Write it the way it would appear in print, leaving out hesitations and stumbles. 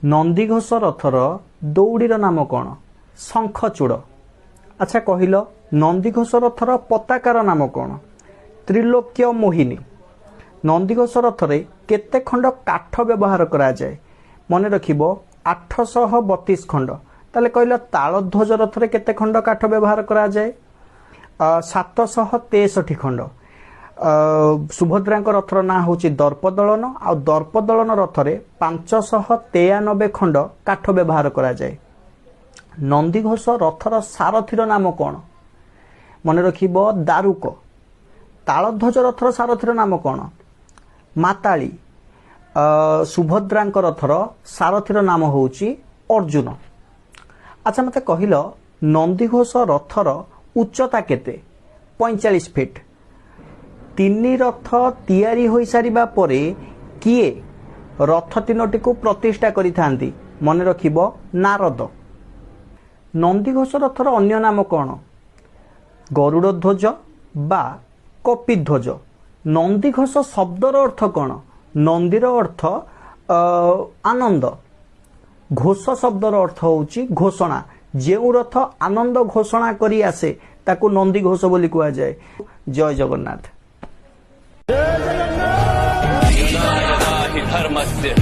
Nandighosh rather दौड़ीर नाम कौन? शंखचूड़। अच्छा कहल नंदीघोष रथर पताकार नाम कौन? त्रिलोक्य मोहिनी। नंदीघोष रथरे केते खंड काठ व्यवहार करा जाए? मन रखिबो 832 खंड। ताले कहल तालध्वज रथरे केते खंड काठ व्यवहार करा जाए? 763 खंड। सुभद्रा रथर ना हूँ दर्पदलन आ दर्पदलन रथरे 593 खंड काठ व्यवहार करा जाए। नंदीघोष रथर सारथीर नाम कौन? मन रखिबो दारुक। तालध्वज रथर सारथीर नाम कौन? माताली। सुभद्रा रथर सारथीर नाम हूँ अर्जुन। अच्छा मत कहल नंदीघोष रथर उच्चता केते? 45 फीट। 3 रथ तैयारी हो सारिबा परे किए रथ 3टी को प्रतिष्ठा करिथांती? मन रखिबो नारद। नंदीघोष रथर अन्य नाम कौन? गरुड़ ध्वज बा कपिध्वज। नंदीघोष शब्दर अर्थ कौन? नंदीर अर्थ आनंद। घोष शब्दर अर्थ होउची घोषणा। जेउ रथ आनंद घोषणा करी आसे ताकू नंदीघोष बोली कुआ जाए। जय जगन्नाथ। धर्मस्य